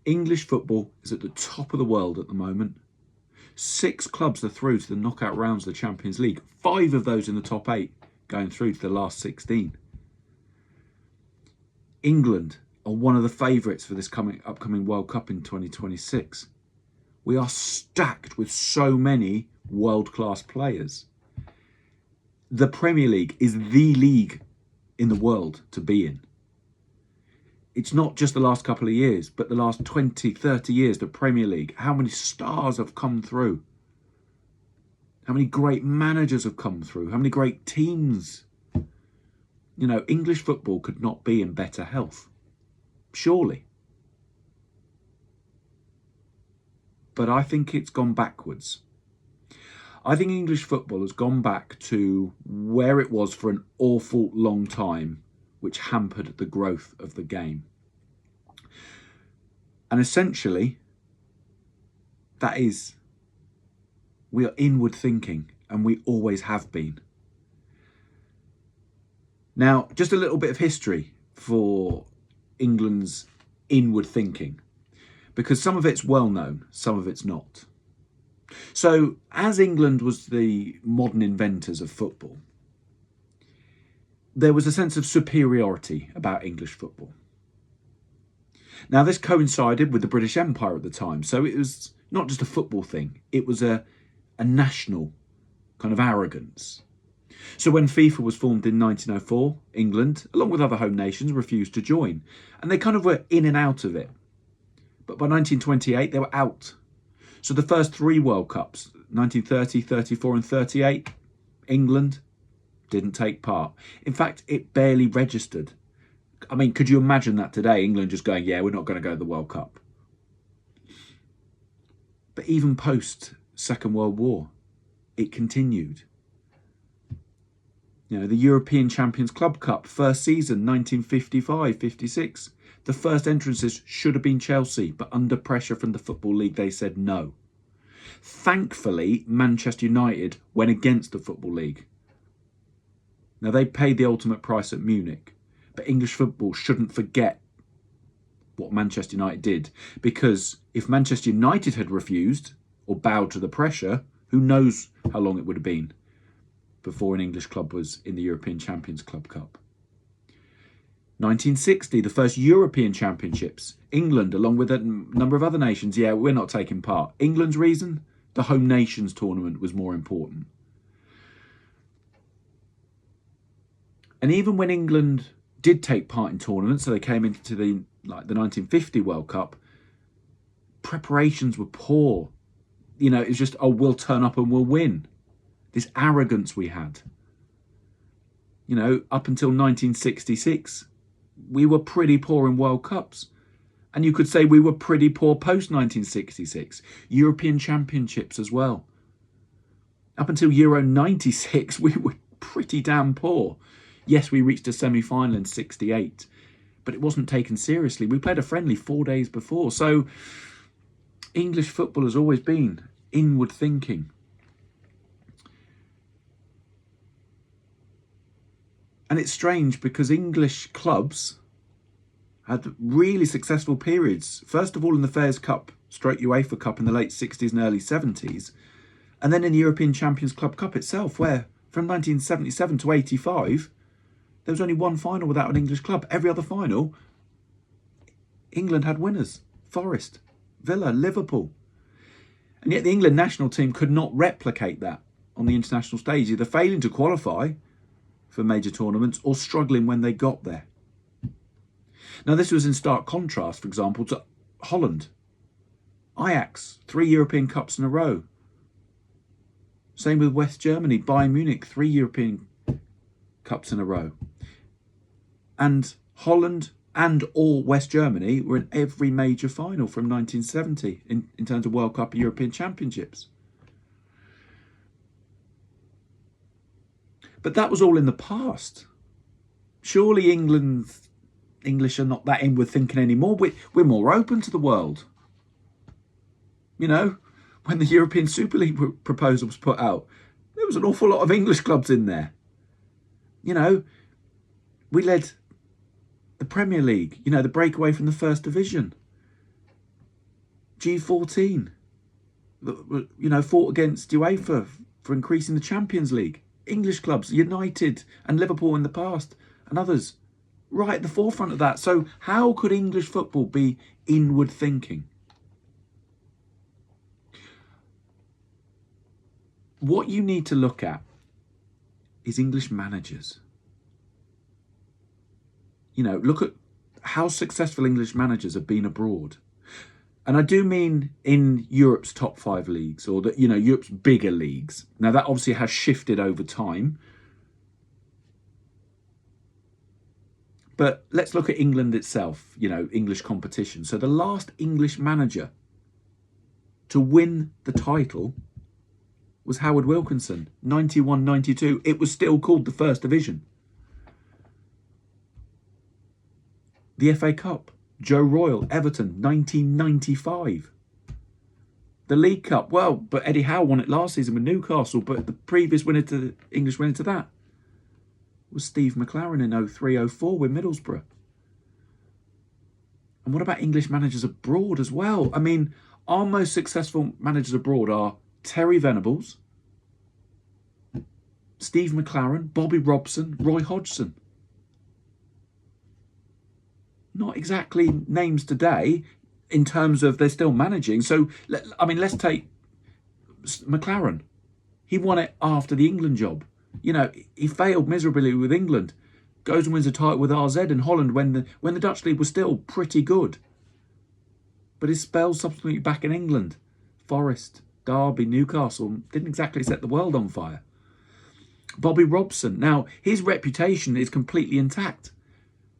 English football is at the top of the world at the moment. 6 clubs are through to the knockout rounds of the Champions League. 5 of those in the top 8 going through to the last 16. England are one of the favourites for this upcoming World Cup in 2026. We are stacked with so many world-class players. The Premier League is the league in the world to be in. It's not just the last couple of years, but the last 20, 30 years, the Premier League. How many stars have come through? How many great managers have come through? How many great teams? You know, English football could not be in better health. Surely. But I think it's gone backwards. I think English football has gone back to where it was for an awful long time, which hampered the growth of the game. And essentially, that is, we are inward thinking, and we always have been. Now, just a little bit of history for England's inward thinking, because some of it's well known, some of it's not. So, as England was the modern inventors of football, there was a sense of superiority about English football. Now, this coincided with the British Empire at the time, so it was not just a football thing, it was a national kind of arrogance. So when FIFA was formed in 1904, England, along with other home nations, refused to join, and they kind of were in and out of it. But by 1928, they were out. So the first 3 World Cups, 1930, 34 and 38, England didn't take part. In fact, it barely registered. I mean, could you imagine that today? England just going, yeah, we're not going to go to the World Cup. But even post Second World War, it continued. You know, the European Champions Club Cup, first season, 1955-56. The first entrances should have been Chelsea, but under pressure from the Football League, they said no. Thankfully, Manchester United went against the Football League. Now, they paid the ultimate price at Munich, but English football shouldn't forget what Manchester United did, because if Manchester United had refused or bowed to the pressure, who knows how long it would have been before an English club was in the European Champions Club Cup. 1960, the first European Championships. England, along with a number of other nations, yeah, we're not taking part. England's reason? The home nations tournament was more important. And even when England did take part in tournaments, so they came into the 1950 World Cup, preparations were poor. You know, it was just, oh, we'll turn up and we'll win. This arrogance we had. You know, up until 1966, we were pretty poor in World Cups. And you could say we were pretty poor post-1966. European Championships as well. Up until Euro 96, we were pretty damn poor. Yes, we reached a semi-final in 68, but it wasn't taken seriously. We played a friendly 4 days before. So English football has always been inward thinking. And it's strange because English clubs had really successful periods. First of all in the Fairs Cup, stroke UEFA Cup in the late 60s and early 70s. And then in the European Champions Club Cup itself, where from 1977 to 85, there was only one final without an English club. Every other final, England had winners. Forest, Villa, Liverpool. And yet the England national team could not replicate that on the international stage, either failing to qualify for major tournaments or struggling when they got there. Now, this was in stark contrast, for example, to Holland. Ajax, 3 European Cups in a row. Same with West Germany, Bayern Munich, 3 European Cups in a row. And Holland and all West Germany were in every major final from 1970 in terms of World Cup and European Championships. But that was all in the past. Surely English are not that inward thinking anymore. We're more open to the world. You know, when the European Super League proposal was put out, there was an awful lot of English clubs in there. You know, we led the Premier League, you know, the breakaway from the First Division. G14, you know, fought against UEFA for increasing the Champions League. English clubs, United and Liverpool in the past, and others, right at the forefront of that. So how could English football be inward thinking? What you need to look at is English managers. You know, look at how successful English managers have been abroad. And I do mean in Europe's top 5 leagues, or that, you know, Europe's bigger leagues. Now that obviously has shifted over time. But let's look at England itself, you know, English competition. So the last English manager to win the title was Howard Wilkinson, 91-92. It was still called the First Division. The FA Cup, Joe Royle, Everton, 1995. The League Cup, well, but Eddie Howe won it last season with Newcastle, but the previous winner to the English winner to that was Steve McLaren in 03-04 with Middlesbrough. And what about English managers abroad as well? I mean, our most successful managers abroad are Terry Venables, Steve McLaren, Bobby Robson, Roy Hodgson. Not exactly names today in terms of they're still managing. So, I mean, let's take McLaren. He won it after the England job. You know, he failed miserably with England. Goes and wins a title with RZ in Holland when the Dutch league was still pretty good. But his spell subsequently back in England, Forest, Derby, Newcastle, didn't exactly set the world on fire. Bobby Robson. Now, his reputation is completely intact.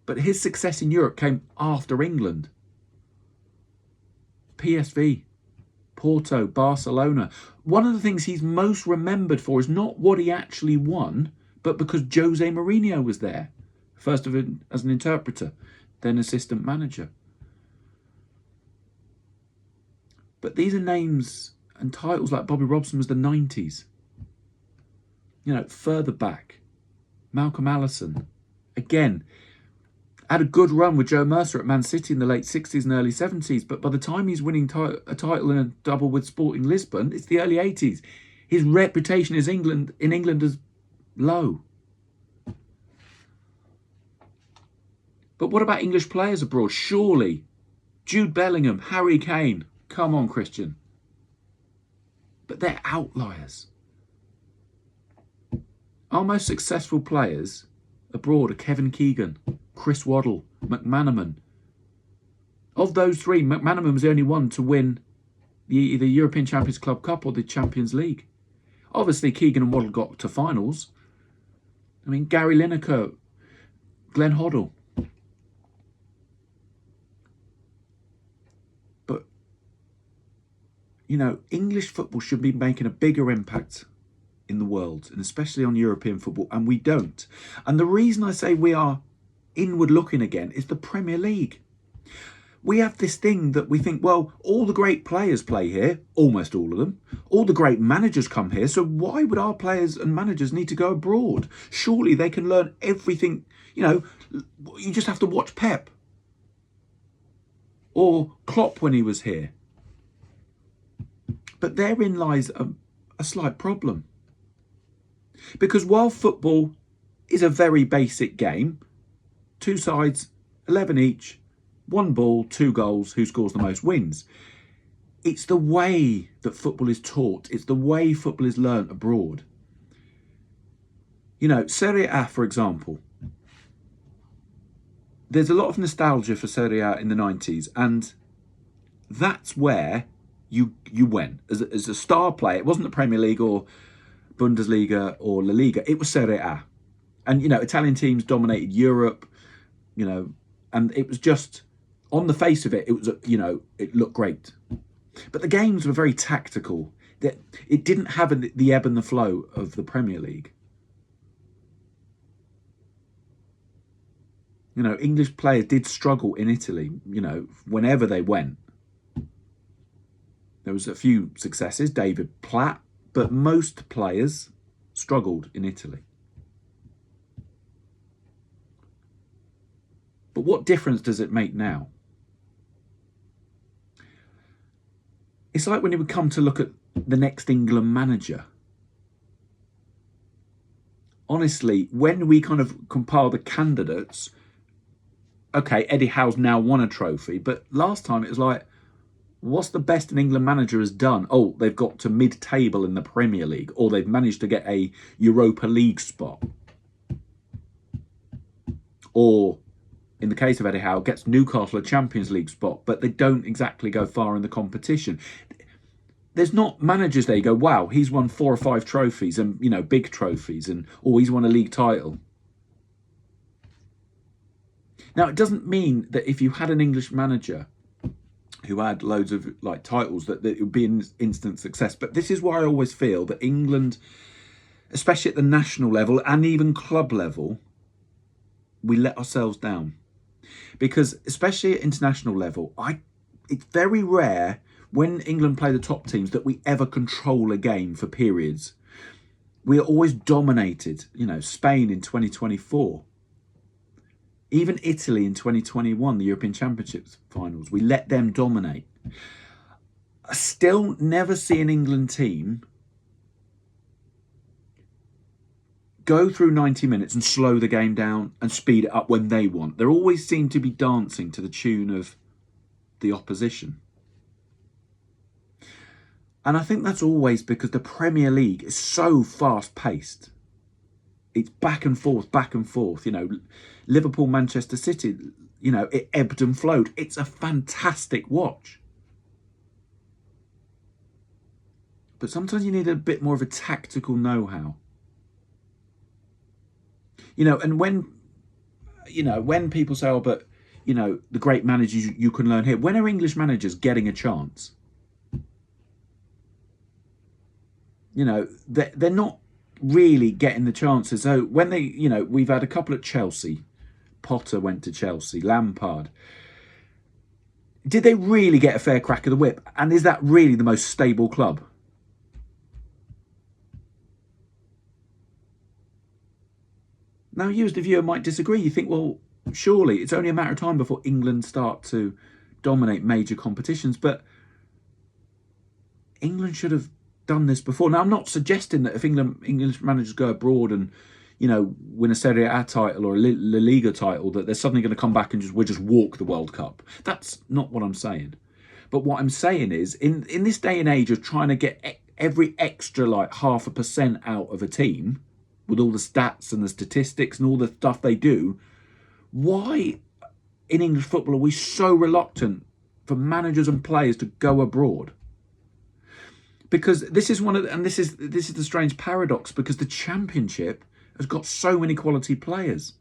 But his success in Europe came after England. PSV, Porto, Barcelona. One of the things he's most remembered for is not what he actually won, but because Jose Mourinho was there. First of it as an interpreter, then assistant manager. But these are names and titles like Bobby Robson was the 90s. You know, further back, Malcolm Allison. Again, had a good run with Joe Mercer at Man City in the late 60s and early 70s, but by the time he's winning a title and a double with Sporting Lisbon, it's the early 80s. His reputation in England is low. But what about English players abroad? Surely Jude Bellingham, Harry Kane. Come on, Christian. But they're outliers. Our most successful players abroad are Kevin Keegan, Chris Waddle, McManaman. Of those three, McManaman was the only one to win the European Champions Club Cup or the Champions League. Obviously, Keegan and Waddle got to finals. I mean, Gary Lineker, Glenn Hoddle. But, you know, English football should be making a bigger impact in the world, and especially on European football, and we don't. And the reason I say we are inward looking again is the Premier League. We have this thing that we think, well, all the great players play here, almost all of them. All the great managers come here, so why would our players and managers need to go abroad? Surely they can learn everything. You know, you just have to watch Pep or Klopp when he was here. But therein lies a slight problem. Because while football is a very basic game, 2 sides, 11 each, 1 ball, 2 goals, who scores the most wins. It's the way that football is taught. It's the way football is learnt abroad. You know, Serie A, for example. There's a lot of nostalgia for Serie A in the 90s, and that's where you went. As a star player, it wasn't the Premier League or Bundesliga or La Liga, it was Serie A. And, you know, Italian teams dominated Europe, you know, and it was just, on the face of it, it was, you know, it looked great. But the games were very tactical. It didn't have the ebb and the flow of the Premier League. You know, English players did struggle in Italy, you know, whenever they went. There was a few successes, David Platt, but most players struggled in Italy. But what difference does it make now? It's like when you would come to look at the next England manager. Honestly, when we kind of compile the candidates, okay, Eddie Howe's now won a trophy, but last time it was like, what's the best an England manager has done? Oh, they've got to mid-table in the Premier League, or they've managed to get a Europa League spot. Or, in the case of Eddie Howe, gets Newcastle a Champions League spot, but they don't exactly go far in the competition. There's not managers there you go, wow, he's won 4 or 5 trophies and, you know, big trophies, and or he's won a league title. Now, it doesn't mean that if you had an English manager who had loads of like titles that it would be an instant success. But this is why I always feel that England, especially at the national level and even club level, we let ourselves down. Because especially at international level, it's very rare when England play the top teams that we ever control a game for periods. We are always dominated. You know, Spain in 2024. Even Italy in 2021, the European Championships finals, we let them dominate. I still never see an England team go through 90 minutes and slow the game down and speed it up when they want. They always seem to be dancing to the tune of the opposition. And I think that's always because the Premier League is so fast-paced. It's back and forth, you know. Liverpool, Manchester City, you know, it ebbed and flowed. It's a fantastic watch. But sometimes you need a bit more of a tactical know-how. You know, and when people say, oh, but, you know, the great managers you can learn here. When are English managers getting a chance? You know, they're not really getting the chances. So when they, you know, we've had a couple at Chelsea. Potter went to Chelsea, Lampard. Did they really get a fair crack of the whip? And is that really the most stable club? Now, you as the viewer might disagree. You think, well, surely it's only a matter of time before England start to dominate major competitions. But England should have done this before. Now, I'm not suggesting that if English managers go abroad and, you know, win a Serie A title or a La Liga title, that they're suddenly going to come back and we'll just walk the World Cup. That's not what I'm saying. But what I'm saying is, in this day and age of trying to get every extra like 0.5% out of a team, with all the stats and the statistics and all the stuff they do, why in English football are we so reluctant for managers and players to go abroad? Because this is this is the strange paradox, because the Championship has got so many quality players.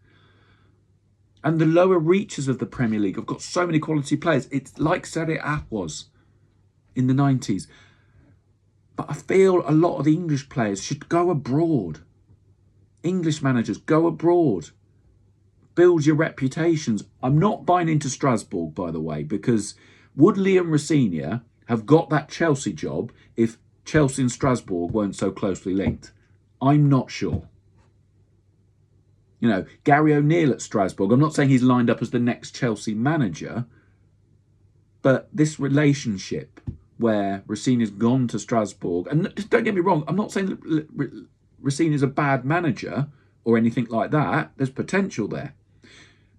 And the lower reaches of the Premier League have got so many quality players. It's like Serie A was in the 90s. But I feel a lot of the English players should go abroad. English managers, go abroad. Build your reputations. I'm not buying into Strasbourg, by the way, because Woodley and Rosenior have got that Chelsea job if Chelsea and Strasbourg weren't so closely linked. I'm not sure. You know, Gary O'Neill at Strasbourg, I'm not saying he's lined up as the next Chelsea manager, but this relationship where Rosenior's gone to Strasbourg, and don't get me wrong, I'm not saying that Rosenior's a bad manager or anything like that. There's potential there.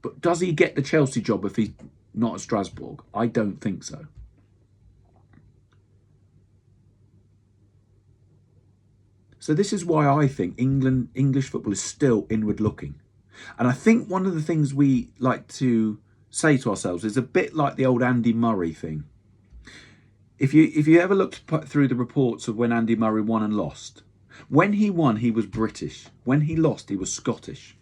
But does he get the Chelsea job if he's not at Strasbourg? I don't think so. So this is why I think English football is still inward looking. And I think one of the things we like to say to ourselves is a bit like the old Andy Murray thing. If you ever looked through the reports of when Andy Murray won and lost, when he won, he was British. When he lost, he was Scottish.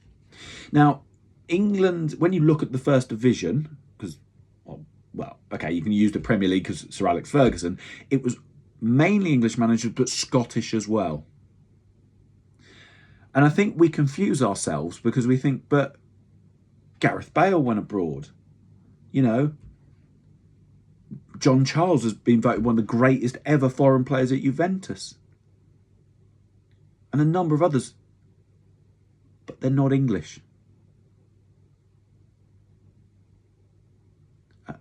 Now, England, when you look at the First Division, because, well, okay, you can use the Premier League because Sir Alex Ferguson, it was mainly English managers, but Scottish as well. And I think we confuse ourselves because we think, but Gareth Bale went abroad. You know, John Charles has been voted one of the greatest ever foreign players at Juventus. And a number of others. But they're not English.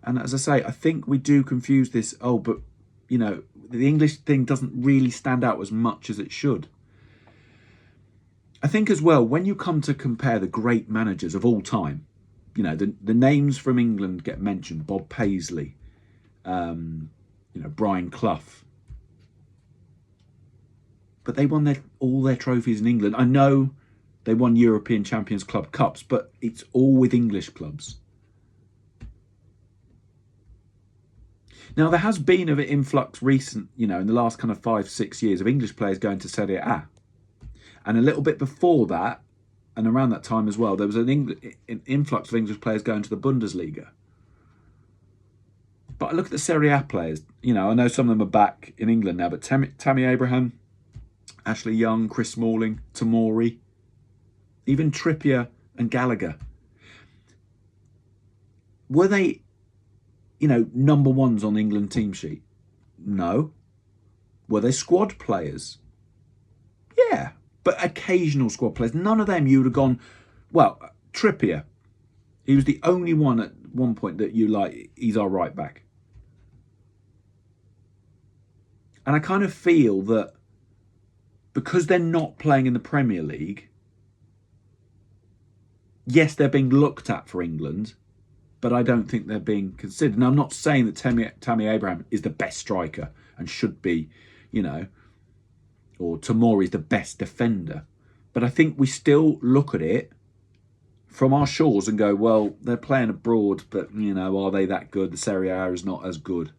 And as I say, I think we do confuse this, oh, but, You know, the English thing doesn't really stand out as much as it should. I think as well, when you come to compare the great managers of all time, you know, the names from England get mentioned. Bob Paisley, you know, Brian Clough. But they won all their trophies in England. I know they won European Champions Club Cups, but it's all with English clubs. Now, there has been an influx recent, you know, in the last kind of 5-6 years of English players going to Serie A. And a little bit before that, and around that time as well, there was an influx of English players going to the Bundesliga. But I look at the Serie A players, you know, I know some of them are back in England now, but Tammy Abraham, Ashley Young, Chris Smalling, Tomori, even Trippier and Gallagher. Were they, you know, number ones on the England team sheet? No. Were they squad players? Yeah, but occasional squad players. None of them you would have gone, well, Trippier, he was the only one at one point that you like, he's our right back. And I kind of feel that because they're not playing in the Premier League, yes, they're being looked at for England, but I don't think they're being considered. And I'm not saying that Tammy Abraham is the best striker and should be, you know, or Tomori is the best defender. But I think we still look at it from our shores and go, well, they're playing abroad, but, you know, are they that good? The Serie A is not as good.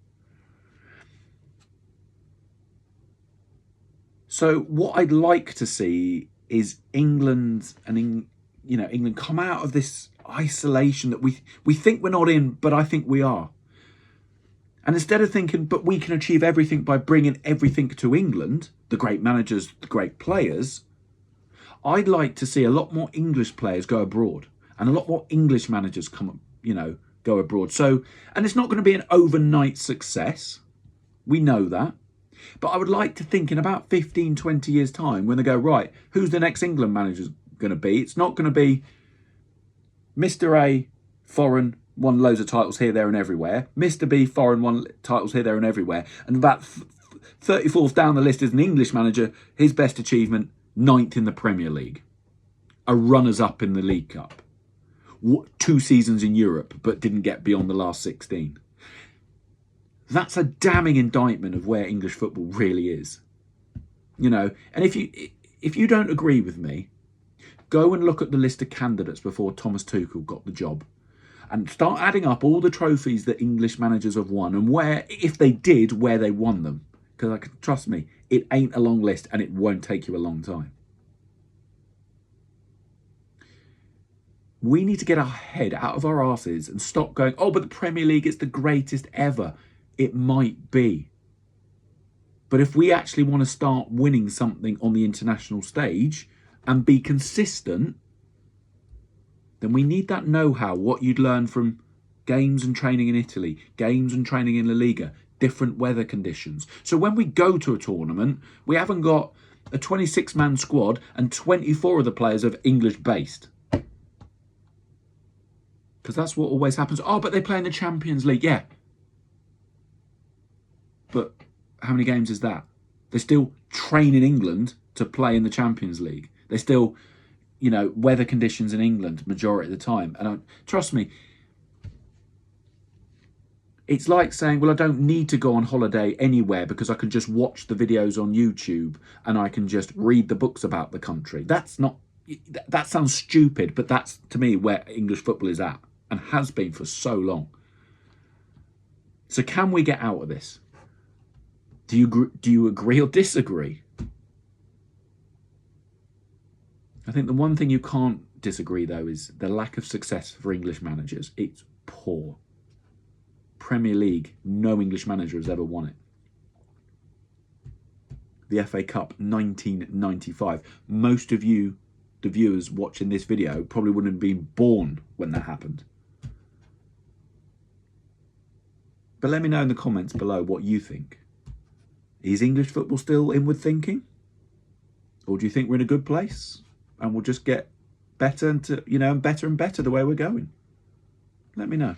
So what I'd like to see is England and, you know, England come out of this isolation that we think we're not in, but I think we are. And instead of thinking, but we can achieve everything by bringing everything to England, the great managers, the great players, I'd like to see a lot more English players go abroad and a lot more English managers come, you know, go abroad. So, and it's not going to be an overnight success. We know that. But I would like to think in about 15, 20 years' time, when they go, right, who's the next England manager going to be? It's not going to be Mr. A, foreign, won loads of titles here, there and everywhere. Mr. B, foreign, won titles here, there and everywhere. And about 34th down the list is an English manager, his best achievement, 9th in the Premier League. A runners-up in the League Cup. 2 seasons in Europe, but didn't get beyond the last 16. That's a damning indictment of where English football really is. You know, and if you don't agree with me, go and look at the list of candidates before Thomas Tuchel got the job and start adding up all the trophies that English managers have won and where, if they did, where they won them. Because trust me, it ain't a long list and it won't take you a long time. We need to get our head out of our arses and stop going, oh, but the Premier League is the greatest ever. It might be. But if we actually want to start winning something on the international stage and be consistent, then we need that know-how, what you'd learn from games and training in Italy, games and training in La Liga, different weather conditions. So when we go to a tournament, we haven't got a 26-man squad and 24 of the players are English-based. Because that's what always happens. Oh, but they play in the Champions League. Yeah. But how many games is that? They still train in England to play in the Champions League. They still, you know, weather conditions in England majority of the time. And trust me, it's like saying, well, I don't need to go on holiday anywhere because I can just watch the videos on YouTube and I can just read the books about the country. That's not, that sounds stupid, but that's to me where English football is at and has been for so long. So can we get out of this? Do you agree or disagree? I think the one thing you can't disagree, though, is the lack of success for English managers. It's poor. Premier League, no English manager has ever won it. The FA Cup, 1995. Most of you, the viewers watching this video, probably wouldn't have been born when that happened. But let me know in the comments below what you think. Is English football still inward thinking? Or do you think we're in a good place and we'll just get better and better the way we're going? Let me know.